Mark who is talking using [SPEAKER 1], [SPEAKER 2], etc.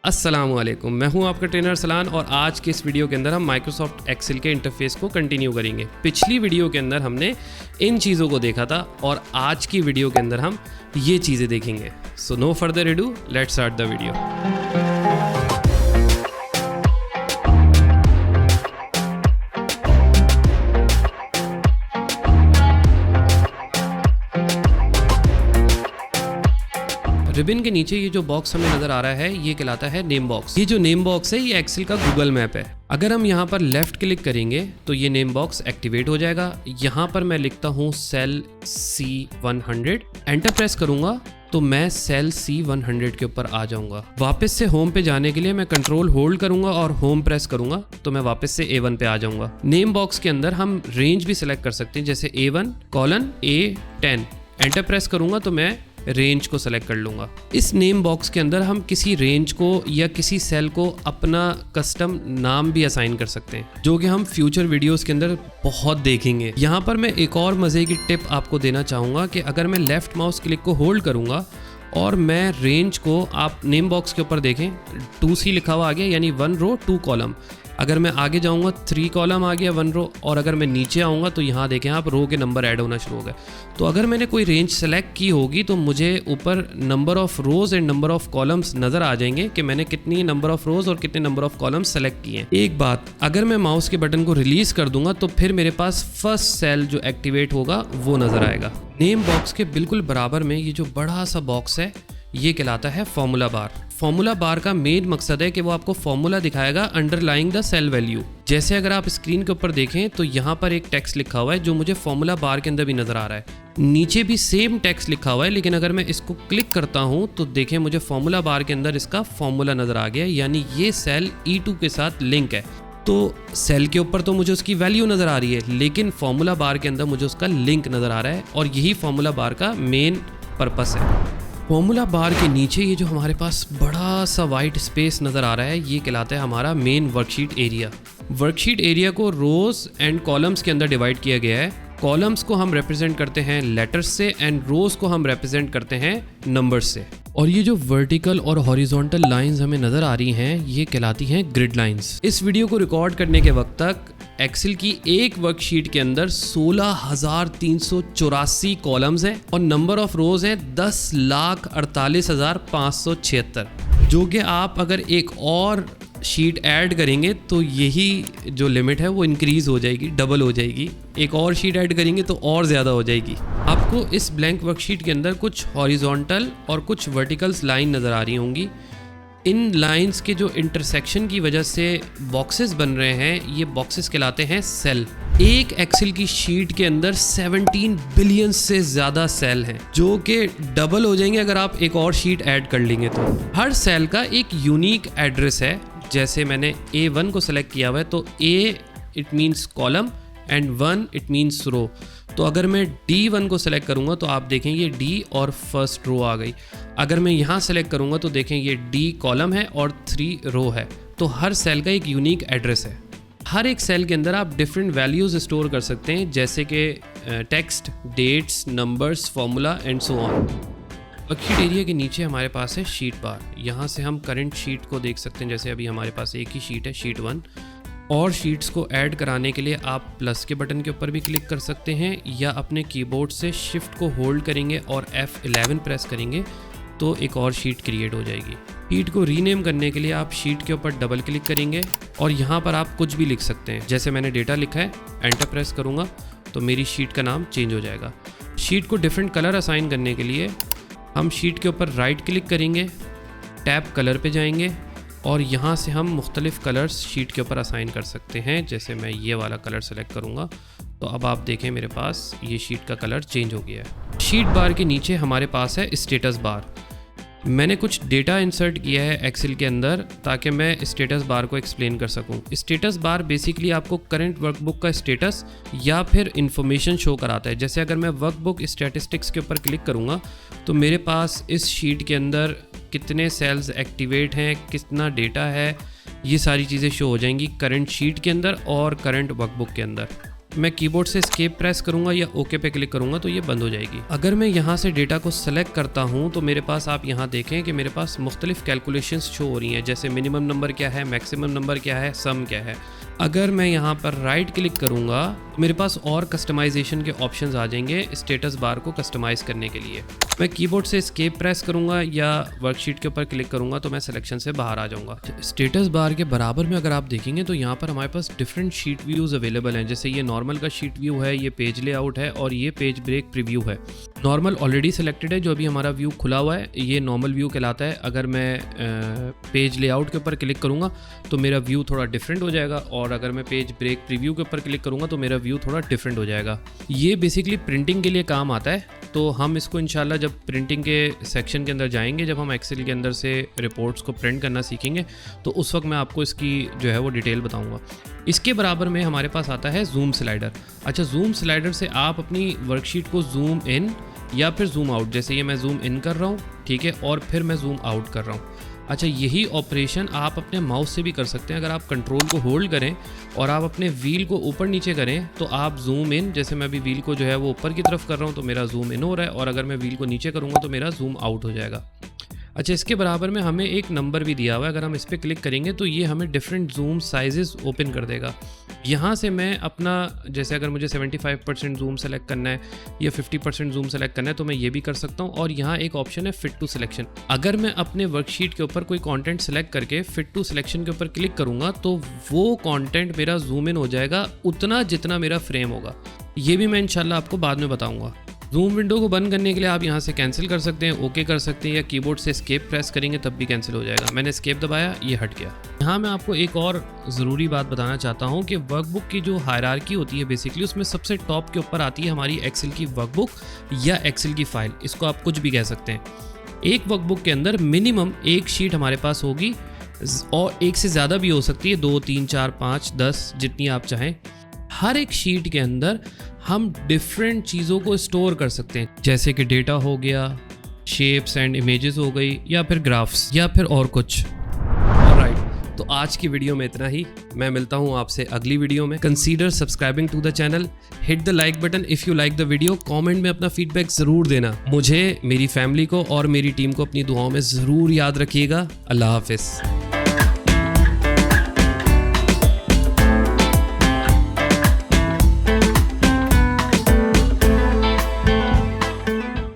[SPEAKER 1] अस्सलामुअलैकुम, मैं हूं आपका ट्रेनर सलान और आज के इस वीडियो के अंदर हम माइक्रोसॉफ्ट एक्सेल के इंटरफेस को कंटिन्यू करेंगे। पिछली वीडियो के अंदर हमने इन चीज़ों को देखा था और आज की वीडियो के अंदर हम ये चीज़ें देखेंगे। So no further ado, let's start the video. Ribbon के नीचे ये जो बॉक्स हमें नजर आ रहा है ये कहलाता है नेम बॉक्स। ये जो नेम बॉक्स है ये एक्सेल का गूगल मैप है। अगर हम यहाँ पर लेफ्ट क्लिक करेंगे तो ये नेम बॉक्स एक्टिवेट हो जाएगा। यहाँ पर मैं लिखता हूँ सेल C100, एंटर प्रेस करूंगा तो मैं सेल C100 के ऊपर आ जाऊंगा। वापस से होम पे जाने के लिए मैं कंट्रोल होल्ड करूंगा और होम प्रेस करूंगा तो मैं वापस से A1 पे आ जाऊंगा। नेम बॉक्स के अंदर हम रेंज भी सिलेक्ट कर सकते हैं, जैसे A1 colon A10। Enter press करूंगा तो मैं रेंज को सेलेक्ट कर लूंगा। इस नेम बॉक्स के अंदर हम किसी रेंज को या किसी सेल को अपना कस्टम नाम भी असाइन कर सकते हैं, जो कि हम फ्यूचर वीडियोस के अंदर बहुत देखेंगे। यहाँ पर मैं एक और मजे की टिप आपको देना चाहूँगा कि अगर मैं लेफ्ट माउस क्लिक को होल्ड करूँगा और मैं रेंज को, आप नेम बॉक्स के ऊपर देखें 2C लिखा हुआ आ गया, यानी 1 रो 2 कॉलम। अगर मैं आगे जाऊंगा 3 कॉलम आ गया 1 रो, और अगर मैं नीचे आऊंगा तो यहाँ देखें आप रो के नंबर ऐड होना शुरू हो गए। तो अगर मैंने कोई रेंज सेलेक्ट की होगी तो मुझे ऊपर number of rose and number of columns नजर आ जाएंगे कि मैंने कितनी नंबर ऑफ रोज और कितने नंबर ऑफ कॉलम्स सेलेक्ट किए हैं। एक बात, अगर मैं माउस के बटन को रिलीज कर दूंगा तो फिर मेरे पास फर्स्ट सेल जो एक्टिवेट होगा वो नजर आएगा। नेम बॉक्स के बिल्कुल बराबर में ये जो बड़ा सा बॉक्स है ये कहलाता है फॉर्मूला बार। फॉर्मूला बार का मेन मकसद है कि वो आपको फॉर्मूला दिखाएगा अंडरलाइंग द सेल वैल्यू। जैसे अगर आप स्क्रीन के ऊपर देखें तो यहाँ पर एक टेक्स्ट लिखा हुआ है जो मुझे फॉर्मूला बार के अंदर भी नजर आ रहा है। नीचे भी सेम टेक्स्ट लिखा हुआ है, लेकिन अगर मैं इसको क्लिक करता हूँ तो देखें मुझे फॉर्मूला बार के अंदर इसका फॉर्मूला नजर आ गया, यानी ये सेल E2 के साथ लिंक है। तो सेल के ऊपर तो मुझे उसकी वैल्यू नजर आ रही है, लेकिन फॉर्मूला बार के अंदर मुझे उसका लिंक नजर आ रहा है और यही फॉर्मूला बार का मेन पर्पस है। फॉर्मूला बार के नीचे ये जो हमारे पास बड़ा सा वाइट स्पेस नज़र आ रहा है ये कहलाता है हमारा main worksheet area. Worksheet area को रोज एंड कॉलम्स के अंदर डिवाइड किया गया है। कॉलम्स को हम रिप्रेजेंट करते हैं लेटर्स से एंड रोज को हम रिप्रेजेंट करते हैं नंबर्स से। और ये जो वर्टिकल और हॉरिजॉन्टल लाइंस हमें नज़र आ रही हैं ये कहलाती हैं ग्रिड लाइंस। इस वीडियो को रिकॉर्ड करने के वक्त तक एक्सेल की एक वर्कशीट के अंदर 16,384 कॉलम्स हैं और नंबर ऑफ रोज हैं 10,48,576, जो कि आप अगर एक और शीट ऐड करेंगे तो यही जो लिमिट है वो इंक्रीज हो जाएगी, डबल हो जाएगी। एक और शीट ऐड करेंगे तो और ज़्यादा हो जाएगी। आपको इस ब्लैंक वर्कशीट के अंदर कुछ हॉरिजॉन्टल और कुछ वर्टिकल्स लाइन नज़र आ रही होंगी। इन लाइंस के जो इंटरसेक्शन की वजह से बॉक्सेस बन रहे हैं ये बॉक्सेस कहलाते हैं सेल। एक एक्सेल की शीट के अंदर 17 बिलियन से ज़्यादा सेल हैं, जो कि डबल हो जाएंगे अगर आप एक और शीट ऐड कर लेंगे तो। हर सेल का एक यूनिक एड्रेस है। जैसे मैंने A1 को सेलेक्ट किया हुआ है तो A it means column and 1 it means row. तो अगर मैं D1 को सेलेक्ट करूंगा तो आप देखें ये D और फर्स्ट रो आ गई। अगर मैं यहाँ सेलेक्ट करूंगा तो देखें ये D कॉलम है और 3 रो है। तो हर सेल का एक यूनिक एड्रेस है। हर एक सेल के अंदर आप डिफरेंट वैल्यूज़ स्टोर कर सकते हैं, जैसे कि text, dates, numbers, formula and so on. Worksheet area के नीचे हमारे पास है शीट बार। यहाँ से हम करंट शीट को देख सकते हैं। जैसे अभी हमारे पास एक ही शीट है, शीट 1। और शीट्स को ऐड कराने के लिए आप प्लस के बटन के ऊपर भी क्लिक कर सकते हैं, या अपने कीबोर्ड से शिफ्ट को होल्ड करेंगे और F11 प्रेस करेंगे तो एक और शीट क्रिएट हो जाएगी। शीट को रीनेम करने के लिए आप शीट के ऊपर डबल क्लिक करेंगे और यहाँ पर आप कुछ भी लिख सकते हैं। जैसे मैंने डेटा लिखा है, एंटर प्रेस करूँगा तो मेरी शीट का नाम चेंज हो जाएगा। शीट को डिफरेंट कलर असाइन करने के लिए हम शीट के ऊपर राइट क्लिक करेंगे, टैब कलर पे जाएंगे और यहाँ से हम मुख्तलिफ कलर्स शीट के ऊपर असाइन कर सकते हैं। जैसे मैं ये वाला कलर सेलेक्ट करूँगा तो अब आप देखें मेरे पास ये शीट का कलर चेंज हो गया है। शीट बार के नीचे हमारे पास है स्टेटस बार। मैंने कुछ डेटा इंसर्ट किया है एक्सेल के अंदर ताकि मैं स्टेटस बार को एक्सप्लेन कर सकूं। स्टेटस बार बेसिकली आपको करंट वर्कबुक का स्टेटस या फिर इंफॉर्मेशन शो कराता है। जैसे अगर मैं वर्कबुक स्टैटिस्टिक्स के ऊपर क्लिक करूंगा तो मेरे पास इस शीट के अंदर कितने सेल्स एक्टिवेट हैं, कितना डेटा है, ये सारी चीज़ें शो हो जाएंगी करंट शीट के अंदर और करंट वर्कबुक के अंदर। मैं कीबोर्ड से एस्केप प्रेस करूंगा या ओके पे क्लिक करूंगा तो ये बंद हो जाएगी। अगर मैं यहाँ से डेटा को सेलेक्ट करता हूँ तो मेरे पास आप यहाँ देखें कि मेरे पास मुख्तलिफ कैलकुलेशंस शो हो रही हैं, जैसे मिनिमम नंबर क्या है, मैक्सिमम नंबर क्या है, सम क्या है। अगर मैं यहाँ पर राइट क्लिक करूँगा तो मेरे पास और कस्टमाइजेशन के ऑप्शंस आ जाएंगे स्टेटस बार को कस्टमाइज़ करने के लिए। मैं कीबोर्ड से एस्केप प्रेस करूँगा या वर्कशीट के ऊपर क्लिक करूँगा तो मैं सिलेक्शन से बाहर आ जाऊँगा। स्टेटस बार के बराबर में अगर आप देखेंगे तो यहाँ पर हमारे पास डिफरेंट शीट व्यूज़ अवेलेबल हैं, जैसे ये नॉर्मल का शीट व्यू है, ये पेज लेआउट है और ये पेज ब्रेक प्रीव्यू है। नॉर्मल ऑलरेडी सिलेक्टेड है, जो अभी हमारा व्यू खुला हुआ है ये नॉर्मल व्यू कहलाता है। अगर मैं पेज लेआउट के ऊपर क्लिक करूँगा तो मेरा व्यू थोड़ा डिफरेंट हो जाएगा, और अगर मैं पेज ब्रेक प्रीव्यू के ऊपर क्लिक करूँगा तो मेरा व्यू थोड़ा डिफरेंट हो जाएगा। ये बेसिकली प्रिंटिंग के लिए काम आता है, तो हम इसको इंशाल्लाह जब प्रिंटिंग के सेक्शन के अंदर जाएंगे, जब हम एक्सेल के अंदर से रिपोर्ट्स को प्रिंट करना सीखेंगे तो उस वक्त मैं आपको इसकी जो है वो डिटेल बताऊंगा। इसके बराबर में हमारे पास आता है जूम स्लाइडर। अच्छा, जूम स्लाइडर से आप अपनी वर्कशीट को जूम इन या फिर जूम आउट, जैसे ये मैं जूम इन कर रहा हूँ, ठीक है, और फिर मैं जूम आउट कर रहा हूँ। अच्छा, यही ऑपरेशन आप अपने माउस से भी कर सकते हैं। अगर आप कंट्रोल को होल्ड करें और आप अपने व्हील को ऊपर नीचे करें तो आप जूम इन, जैसे मैं अभी व्हील को जो है वो ऊपर की तरफ कर रहा हूँ तो मेरा जूम इन हो रहा है, और अगर मैं व्हील को नीचे करूँगा तो मेरा जूम आउट हो जाएगा। अच्छा, इसके बराबर में हमें एक नंबर भी दिया हुआ है, अगर हम इस पर क्लिक करेंगे तो ये हमें डिफरेंट जूम साइजेस ओपन कर देगा। यहाँ से मैं अपना, जैसे अगर मुझे 75% जूम सेलेक्ट करना है या 50% जूम सेलेक्ट करना है तो मैं ये भी कर सकता हूँ। और यहाँ एक ऑप्शन है फिट टू सिलेक्शन। अगर मैं अपने वर्कशीट के ऊपर कोई कंटेंट सेलेक्ट करके फिट टू सिलेक्शन के ऊपर क्लिक करूँगा तो वो कंटेंट मेरा जूम इन हो जाएगा उतना जितना मेरा फ्रेम होगा। ये भी मैं इंशाल्लाह आपको बाद में बताऊँगा। जूम विंडो को बंद करने के लिए आप यहाँ से कैंसिल कर सकते हैं, ओके कर सकते हैं, या कीबोर्ड से एस्केप प्रेस करेंगे तब भी कैंसिल हो जाएगा। मैंने एस्केप दबाया, ये हट गया। यहाँ मैं आपको एक और ज़रूरी बात बताना चाहता हूँ कि वर्कबुक की जो हायरार्की होती है बेसिकली उसमें सबसे टॉप के ऊपर आती है हमारी एक्सेल की वर्कबुक या एक्सेल की फाइल, इसको आप कुछ भी कह सकते हैं। एक वर्कबुक के अंदर मिनिमम एक शीट हमारे पास होगी और एक से ज़्यादा भी हो सकती है, 2, 3, 4, 5, 10 जितनी आप चाहें। हर एक शीट के अंदर हम डिफरेंट चीज़ों को स्टोर कर सकते हैं, जैसे कि डेटा हो गया, शेप्स एंड इमेजेस हो गई, या फिर ग्राफ्स, या फिर और कुछ। ऑलराइट, तो आज की वीडियो में इतना ही। मैं मिलता हूँ आपसे अगली वीडियो में। Consider subscribing to the channel, hit the like button if you like the video. Comment में अपना फीडबैक ज़रूर देना। मुझे, मेरी फैमिली को और मेरी टीम को अपनी दुआओं में ज़रूर याद रखिएगा। अल्लाह हाफिज़।